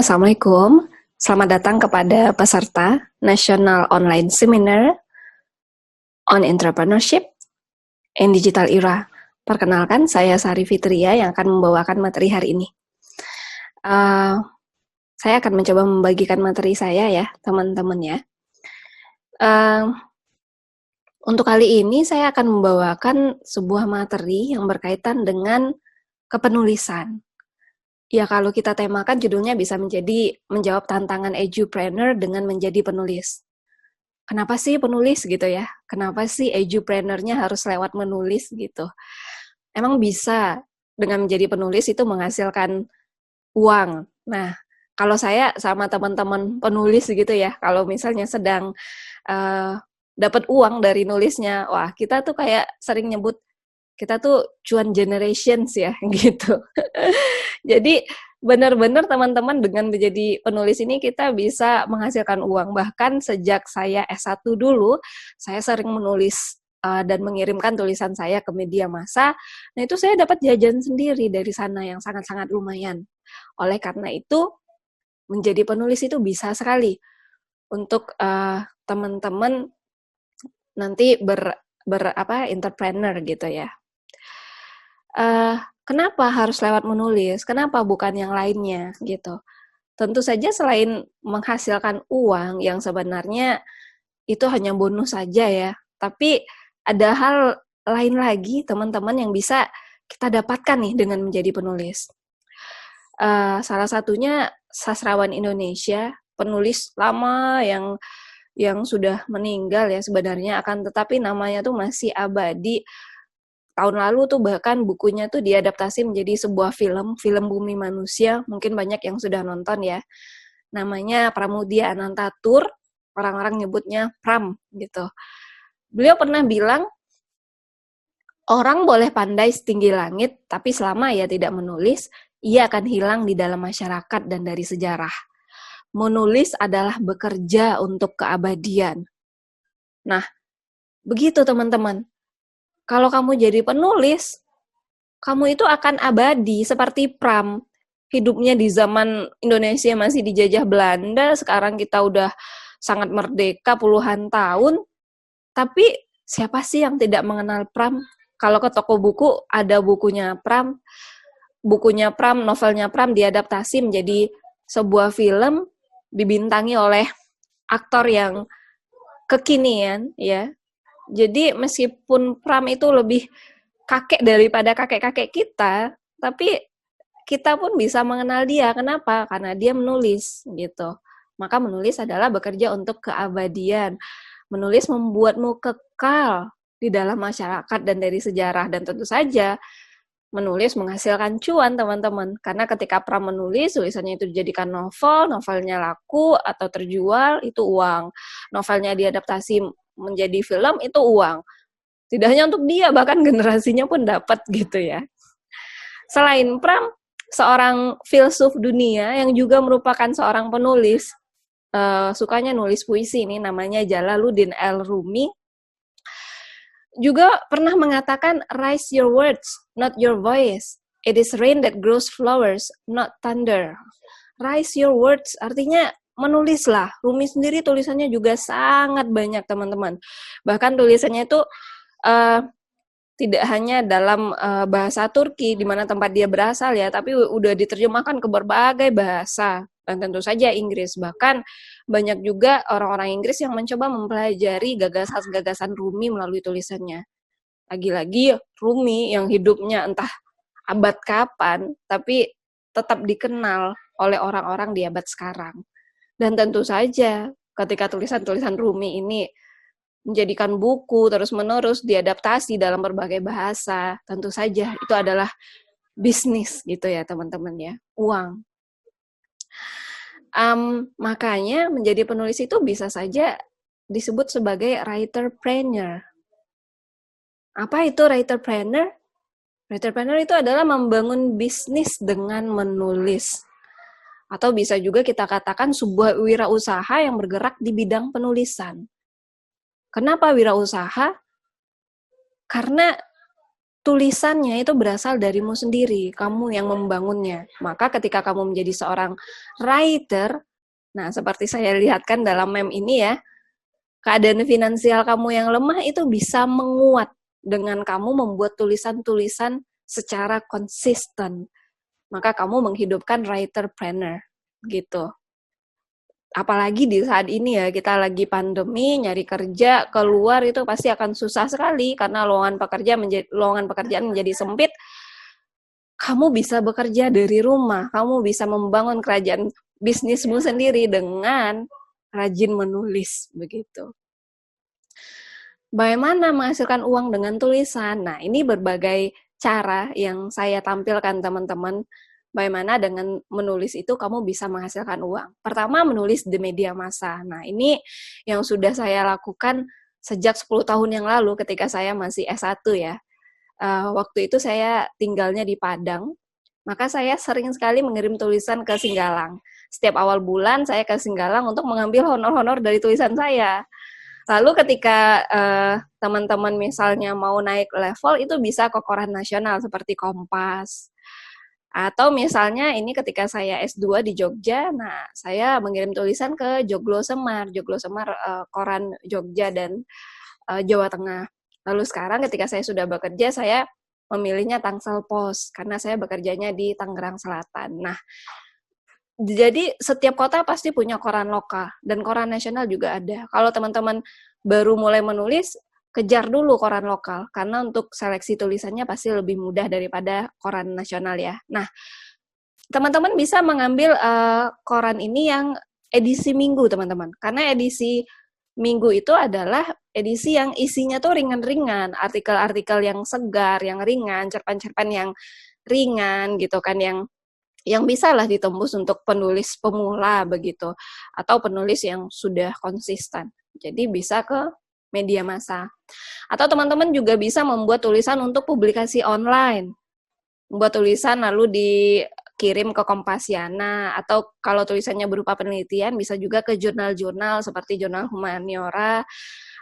Assalamualaikum. Selamat datang kepada peserta National Online Seminar on Entrepreneurship in Digital Era. Perkenalkan, saya Sari Fitria yang akan membawakan materi hari ini. Saya akan mencoba membagikan materi saya ya, teman-teman ya. Untuk kali ini saya akan membawakan sebuah materi yang berkaitan dengan kepenulisan. Ya, kalau kita temakan judulnya bisa menjawab tantangan edupreneur dengan menjadi penulis. Kenapa sih penulis gitu ya? Kenapa sih edupreneur-nya harus lewat menulis gitu? Emang bisa dengan menjadi penulis itu menghasilkan uang. Nah, kalau saya sama teman-teman penulis gitu ya, kalau misalnya sedang dapat uang dari nulisnya, wah kita tuh kayak sering nyebut kita tuh cuan generations ya gitu. Jadi benar-benar teman-teman dengan menjadi penulis ini kita bisa menghasilkan uang. Bahkan sejak saya S1 dulu, saya sering menulis dan mengirimkan tulisan saya ke media massa. Nah itu saya dapat jajan sendiri dari sana yang sangat-sangat lumayan. Oleh karena itu, menjadi penulis itu bisa sekali untuk teman-teman nanti entrepreneur gitu ya. Kenapa harus lewat menulis? Kenapa bukan yang lainnya gitu? Tentu saja selain menghasilkan uang yang sebenarnya itu hanya bonus saja ya, tapi ada hal lain lagi teman-teman yang bisa kita dapatkan nih dengan menjadi penulis. Salah satunya sastrawan Indonesia, penulis lama yang sudah meninggal ya sebenarnya, akan tetapi namanya tuh masih abadi. Tahun lalu tuh bahkan bukunya tuh diadaptasi menjadi sebuah film Bumi Manusia, mungkin banyak yang sudah nonton ya. Namanya Pramudia Anantatur, orang-orang nyebutnya Pram gitu. Beliau pernah bilang, orang boleh pandai setinggi langit, tapi selama ia tidak menulis, ia akan hilang di dalam masyarakat dan dari sejarah. Menulis adalah bekerja untuk keabadian. Nah, begitu teman-teman. Kalau kamu jadi penulis, kamu itu akan abadi seperti Pram. Hidupnya di zaman Indonesia masih dijajah Belanda, sekarang kita udah sangat merdeka puluhan tahun. Tapi siapa sih yang tidak mengenal Pram? Kalau ke toko buku, ada bukunya Pram, novelnya Pram diadaptasi menjadi sebuah film, dibintangi oleh aktor yang kekinian, ya. Jadi meskipun Pram itu lebih kakek daripada kakek-kakek kita, tapi kita pun bisa mengenal dia. Kenapa? Karena dia menulis gitu. Maka menulis adalah bekerja untuk keabadian. Menulis membuatmu kekal di dalam masyarakat dan dari sejarah. Dan tentu saja menulis menghasilkan cuan teman-teman. Karena ketika Pram menulis, tulisannya itu dijadikan novel, novelnya laku atau terjual, itu uang. Novelnya diadaptasi menjadi film, itu uang. Tidak hanya untuk dia, bahkan generasinya pun dapat gitu ya. Selain Pram, seorang filsuf dunia yang juga merupakan seorang penulis, sukanya nulis puisi ini, namanya Jalaluddin Al-Rumi, juga pernah mengatakan, "Raise your words, not your voice. It is rain that grows flowers, not thunder." Raise your words, artinya menulislah. Rumi sendiri tulisannya juga sangat banyak, teman-teman. Bahkan tulisannya itu tidak hanya dalam bahasa Turki, di mana tempat dia berasal ya, tapi udah diterjemahkan ke berbagai bahasa, dan tentu saja Inggris. Bahkan banyak juga orang-orang Inggris yang mencoba mempelajari gagasan-gagasan Rumi melalui tulisannya. Lagi-lagi Rumi yang hidupnya entah abad kapan, tapi tetap dikenal oleh orang-orang di abad sekarang. Dan tentu saja ketika tulisan-tulisan Rumi ini menjadikan buku terus-menerus diadaptasi dalam berbagai bahasa, tentu saja itu adalah bisnis gitu ya teman-teman ya, uang. Makanya menjadi penulis itu bisa saja disebut sebagai writerpreneur. Apa itu writerpreneur? Writerpreneur itu adalah membangun bisnis dengan menulis. Atau bisa juga kita katakan sebuah wirausaha yang bergerak di bidang penulisan. Kenapa wirausaha? Karena tulisannya itu berasal darimu sendiri, kamu yang membangunnya. Maka ketika kamu menjadi seorang writer, nah seperti saya lihatkan dalam meme ini ya, keadaan finansial kamu yang lemah itu bisa menguat dengan kamu membuat tulisan-tulisan secara konsisten. Maka kamu menghidupkan writerpreneur gitu. Apalagi di saat ini ya, kita lagi pandemi, nyari kerja, keluar itu pasti akan susah sekali karena lowongan pekerjaan menjadi sempit. Kamu bisa bekerja dari rumah, kamu bisa membangun kerajaan bisnismu sendiri dengan rajin menulis begitu. Bagaimana menghasilkan uang dengan tulisan? Nah, ini berbagai cara yang saya tampilkan teman-teman. Bagaimana dengan menulis itu kamu bisa menghasilkan uang. Pertama, menulis di media massa. Nah, ini yang sudah saya lakukan sejak 10 tahun yang lalu ketika saya masih S1 ya. Waktu itu saya tinggalnya di Padang, maka saya sering sekali mengirim tulisan ke Singgalang. Setiap awal bulan saya ke Singgalang untuk mengambil honor-honor dari tulisan saya. Lalu ketika teman-teman misalnya mau naik level, itu bisa ke koran nasional seperti Kompas. Atau misalnya ini ketika saya S2 di Jogja, nah saya mengirim tulisan ke Joglo Semar koran Jogja dan Jawa Tengah. Lalu sekarang ketika saya sudah bekerja, saya memilihnya Tangsel Pos karena saya bekerjanya di Tangerang Selatan. Nah, jadi setiap kota pasti punya koran lokal dan koran nasional juga ada. Kalau teman-teman baru mulai menulis, kejar dulu koran lokal karena untuk seleksi tulisannya pasti lebih mudah daripada koran nasional ya. Nah, teman-teman bisa mengambil koran ini yang edisi minggu teman-teman, karena edisi minggu itu adalah edisi yang isinya tuh ringan-ringan, artikel-artikel yang segar, yang ringan, cerpen-cerpen yang ringan gitu kan, yang bisa lah ditembus untuk penulis pemula begitu, atau penulis yang sudah konsisten. Jadi bisa ke media massa. Atau teman-teman juga bisa membuat tulisan untuk publikasi online. Membuat tulisan lalu dikirim ke Kompasiana, atau kalau tulisannya berupa penelitian bisa juga ke jurnal-jurnal seperti jurnal Humaniora,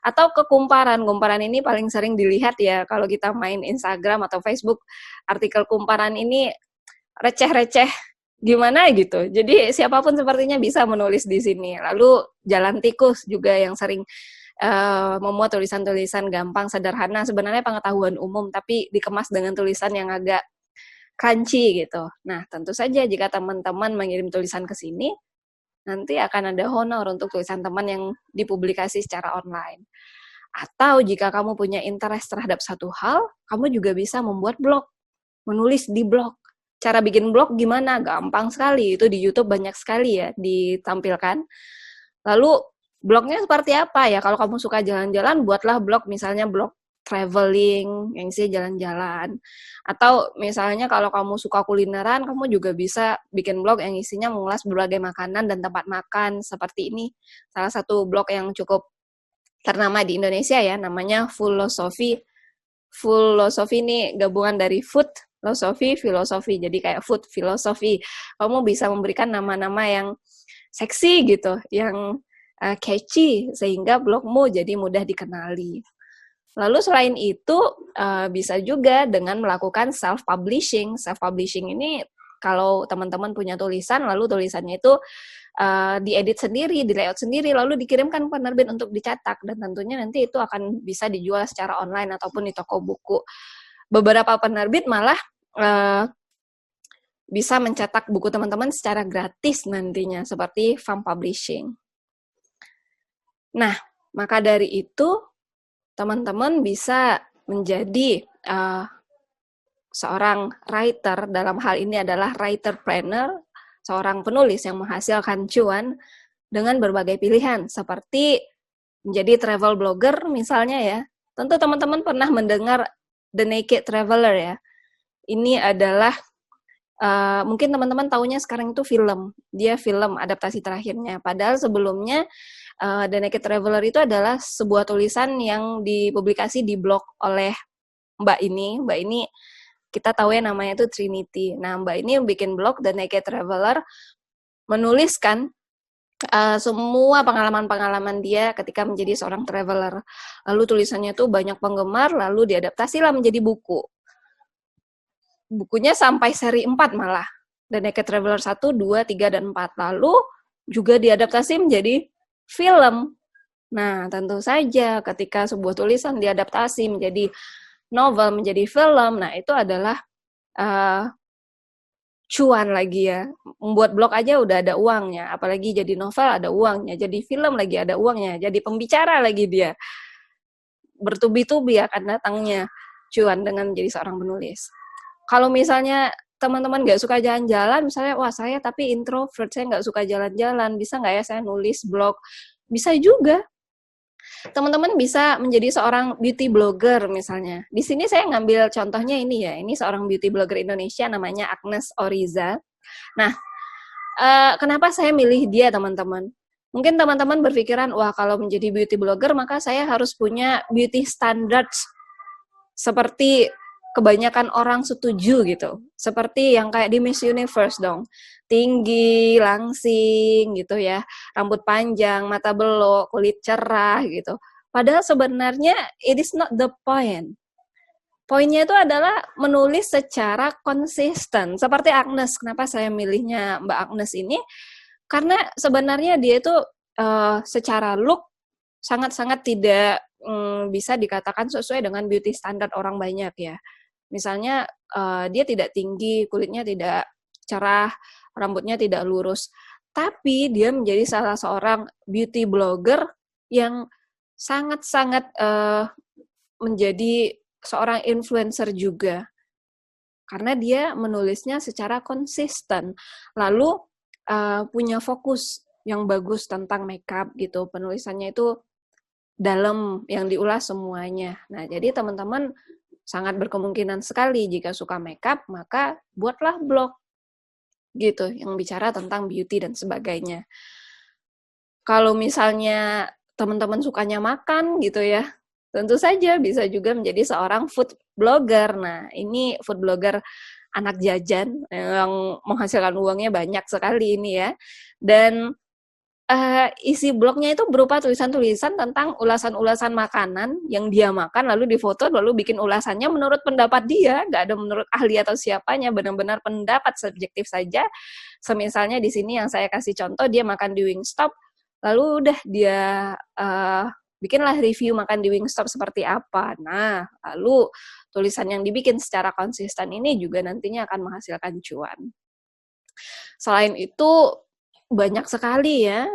atau ke Kumparan. Kumparan ini paling sering dilihat ya kalau kita main Instagram atau Facebook. Artikel Kumparan ini receh-receh gimana gitu. Jadi siapapun sepertinya bisa menulis di sini. Lalu Jalan Tikus juga yang sering memuat tulisan-tulisan gampang, sederhana, sebenarnya pengetahuan umum, tapi dikemas dengan tulisan yang agak crunchy gitu. Nah, tentu saja jika teman-teman mengirim tulisan ke sini, nanti akan ada honor untuk tulisan teman yang dipublikasi secara online. Atau jika kamu punya interest terhadap satu hal, kamu juga bisa membuat blog, menulis di blog. Cara bikin blog gimana? Gampang sekali, itu di YouTube banyak sekali ya ditampilkan. Lalu blognya seperti apa ya? Kalau kamu suka jalan-jalan, buatlah blog, misalnya blog traveling, yang isinya jalan-jalan. Atau misalnya kalau kamu suka kulineran, kamu juga bisa bikin blog yang isinya mengulas berbagai makanan dan tempat makan, seperti ini. Salah satu blog yang cukup ternama di Indonesia ya, namanya Fulosofi. Fulosofi ini gabungan dari food, filosofi, jadi kayak food filosofi. Kamu bisa memberikan nama-nama yang seksi gitu, yang catchy, sehingga blogmu jadi mudah dikenali. Lalu selain itu, bisa juga dengan melakukan self-publishing. Self-publishing ini kalau teman-teman punya tulisan, lalu tulisannya itu diedit sendiri, di layout sendiri, lalu dikirimkan penerbit untuk dicetak, dan tentunya nanti itu akan bisa dijual secara online ataupun di toko buku. Beberapa penerbit malah bisa mencetak buku teman-teman secara gratis nantinya, seperti Farm Publishing. Nah, maka dari itu, teman-teman bisa menjadi seorang writer, dalam hal ini adalah writerpreneur, seorang penulis yang menghasilkan cuan dengan berbagai pilihan, seperti menjadi travel blogger misalnya ya. Tentu teman-teman pernah mendengar The Naked Traveler ya. Ini adalah mungkin teman-teman taunya sekarang itu film. Dia film adaptasi terakhirnya. Padahal sebelumnya The Naked Traveler itu adalah sebuah tulisan yang dipublikasi di blog oleh Mbak ini. Mbak ini kita tahu ya namanya itu Trinity. Nah, Mbak ini bikin blog The Naked Traveler, menuliskan semua pengalaman-pengalaman dia ketika menjadi seorang traveler. Lalu tulisannya tuh banyak penggemar, lalu diadaptasilah menjadi buku. bukunya sampai seri 4 malah. The Naked Traveler 1, 2, 3, dan 4. Lalu juga diadaptasi menjadi film. Nah, tentu saja ketika sebuah tulisan diadaptasi menjadi novel, menjadi film, nah itu adalah cuan lagi ya. Membuat blog aja udah ada uangnya, apalagi jadi novel ada uangnya, jadi film lagi ada uangnya, jadi pembicara lagi dia. Bertubi-tubi akan datangnya cuan dengan menjadi seorang penulis. Kalau misalnya teman-teman nggak suka jalan-jalan, misalnya, wah saya tapi introvert, saya nggak suka jalan-jalan, bisa nggak ya saya nulis blog? Bisa juga. Teman-teman bisa menjadi seorang beauty blogger misalnya. Di sini saya ngambil contohnya ini ya, ini seorang beauty blogger Indonesia namanya Agnes Oriza. Nah, kenapa saya milih dia teman-teman? Mungkin teman-teman berpikiran, wah kalau menjadi beauty blogger maka saya harus punya beauty standards seperti kebanyakan orang setuju gitu. Seperti yang kayak di Miss Universe dong. Tinggi, langsing gitu ya. Rambut panjang, mata belok, kulit cerah gitu. Padahal sebenarnya it is not the point. Poinnya itu adalah menulis secara konsisten. Seperti Agnes. Kenapa saya milihnya Mbak Agnes ini? Karena sebenarnya dia itu secara look sangat-sangat tidak bisa dikatakan sesuai dengan beauty standard orang banyak ya. Misalnya dia tidak tinggi, kulitnya tidak cerah, rambutnya tidak lurus. Tapi dia menjadi salah seorang beauty blogger yang sangat-sangat menjadi seorang influencer juga. Karena dia menulisnya secara konsisten. Lalu punya fokus yang bagus tentang makeup gitu. Penulisannya itu dalam, yang diulas semuanya. Nah, jadi teman-teman sangat berkemungkinan sekali jika suka makeup, maka buatlah blog gitu, yang bicara tentang beauty dan sebagainya. Kalau misalnya teman-teman sukanya makan gitu ya, tentu saja bisa juga menjadi seorang food blogger. Nah, ini food blogger anak jajan yang menghasilkan uangnya banyak sekali ini ya. Dan isi blognya itu berupa tulisan-tulisan tentang ulasan-ulasan makanan yang dia makan, lalu difoto, lalu bikin ulasannya menurut pendapat dia, nggak ada menurut ahli atau siapanya, benar-benar pendapat subjektif saja. Semisalnya di sini yang saya kasih contoh, dia makan di Wingstop, lalu udah dia bikinlah review makan di Wingstop seperti apa. Nah, lalu tulisan yang dibikin secara konsisten ini juga nantinya akan menghasilkan cuan. Selain itu, banyak sekali ya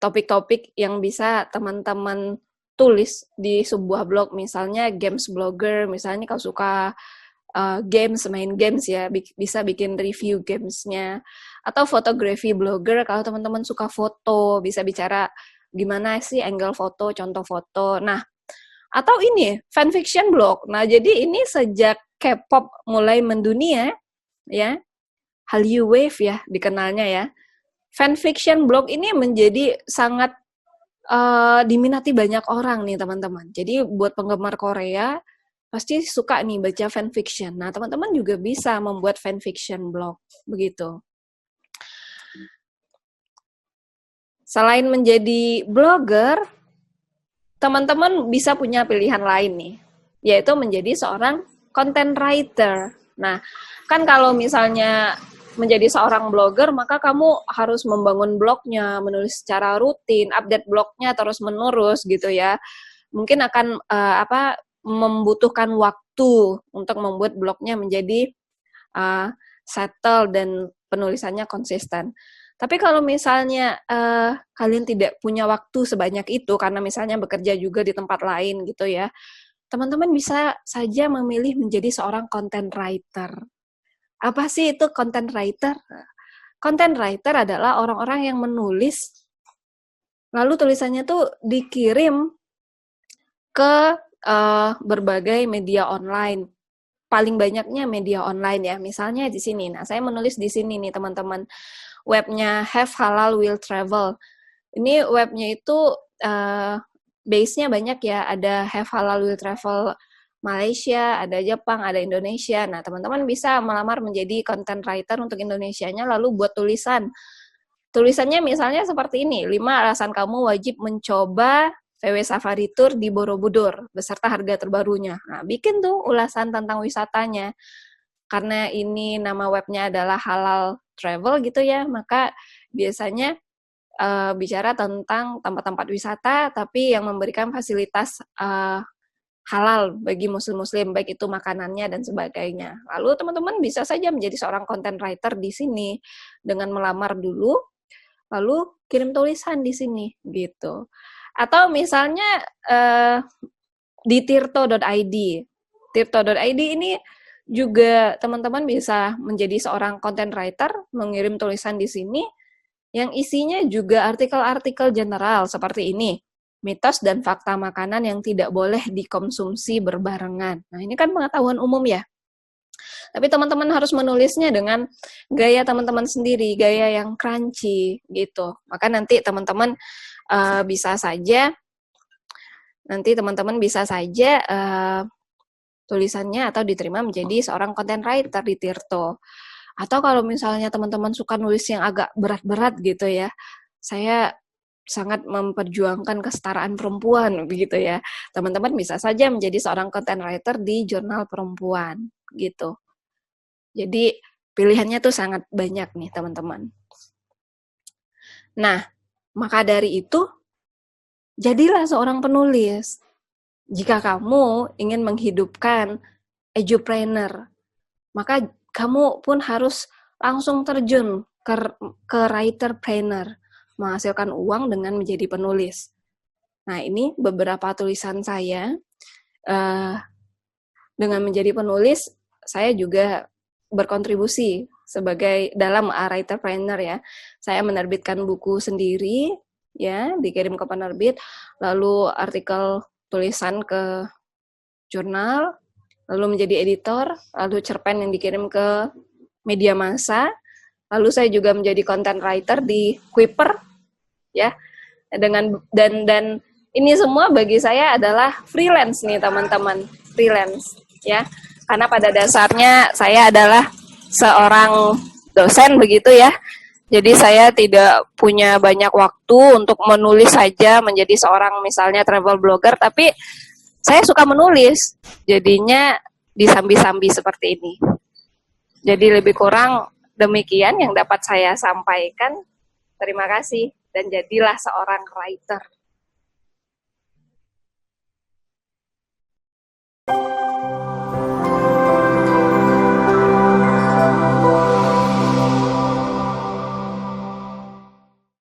topik-topik yang bisa teman-teman tulis di sebuah blog. Misalnya games blogger, misalnya kalau suka games, main games ya, bisa bikin review gamesnya. Atau fotografi blogger, kalau teman-teman suka foto, bisa bicara gimana sih angle foto, contoh foto. Nah, atau ini, fanfiction blog. Nah, jadi ini sejak K-pop mulai mendunia, ya, Hallyu Wave ya dikenalnya ya. Fanfiction blog ini menjadi sangat diminati banyak orang nih teman-teman. Jadi buat penggemar Korea pasti suka nih baca fanfiction. Nah teman-teman juga bisa membuat fanfiction blog begitu. Selain menjadi blogger, teman-teman bisa punya pilihan lain nih, yaitu menjadi seorang content writer. Nah, kan kalau misalnya menjadi seorang blogger, maka kamu harus membangun blognya, menulis secara rutin, update blognya terus-menerus gitu ya. Mungkin akan membutuhkan waktu untuk membuat blognya menjadi settle dan penulisannya konsisten. Tapi kalau misalnya kalian tidak punya waktu sebanyak itu, karena misalnya bekerja juga di tempat lain gitu ya, teman-teman bisa saja memilih menjadi seorang content writer. Apa sih itu content writer? Content writer adalah orang-orang yang menulis, lalu tulisannya tuh dikirim ke berbagai media online. Paling banyaknya media online ya. Misalnya di sini. Nah, saya menulis di sini nih teman-teman. Webnya Have Halal Will Travel. Ini webnya itu base-nya banyak ya. Ada Have Halal Will Travel Malaysia, ada Jepang, ada Indonesia. Nah, teman-teman bisa melamar menjadi content writer untuk Indonesianya, lalu buat tulisan. Tulisannya misalnya seperti ini, 5 alasan kamu wajib mencoba VW Safari Tour di Borobudur beserta harga terbarunya. Nah, bikin tuh ulasan tentang wisatanya. Karena ini nama webnya adalah Halal Travel gitu ya, maka biasanya bicara tentang tempat-tempat wisata tapi yang memberikan fasilitas halal bagi muslim-muslim, baik itu makanannya dan sebagainya. Lalu teman-teman bisa saja menjadi seorang content writer di sini dengan melamar dulu, lalu kirim tulisan di sini gitu. Atau misalnya di tirto.id. Tirto.id ini juga teman-teman bisa menjadi seorang content writer, mengirim tulisan di sini yang isinya juga artikel-artikel general seperti ini. Mitos dan fakta makanan yang tidak boleh dikonsumsi berbarengan. Nah, ini kan pengetahuan umum ya. Tapi teman-teman harus menulisnya dengan gaya teman-teman sendiri, gaya yang crunchy gitu. Maka nanti teman-teman bisa saja tulisannya atau diterima menjadi seorang content writer di Tirto. Atau kalau misalnya teman-teman suka nulis yang agak berat-berat gitu ya, saya sangat memperjuangkan kesetaraan perempuan begitu ya. Teman-teman bisa saja menjadi seorang content writer di jurnal perempuan gitu. Jadi pilihannya tuh sangat banyak nih teman-teman. Nah, maka dari itu jadilah seorang penulis. Jika kamu ingin menghidupkan edupreneur, maka kamu pun harus langsung terjun ke writerpreneur, menghasilkan uang dengan menjadi penulis. Nah, ini beberapa tulisan saya. Dengan menjadi penulis, saya juga berkontribusi sebagai dalam writerpreneur ya. Saya menerbitkan buku sendiri, ya, dikirim ke penerbit, lalu artikel tulisan ke jurnal, lalu menjadi editor, lalu cerpen yang dikirim ke media massa, lalu saya juga menjadi content writer di Quipper, ya, dan ini semua bagi saya adalah freelance nih teman-teman, freelance, ya, karena pada dasarnya saya adalah seorang dosen begitu ya, jadi saya tidak punya banyak waktu untuk menulis saja menjadi seorang misalnya travel blogger, tapi saya suka menulis, jadinya disambi-sambi seperti ini. Jadi lebih kurang demikian yang dapat saya sampaikan. Terima kasih dan jadilah seorang writer.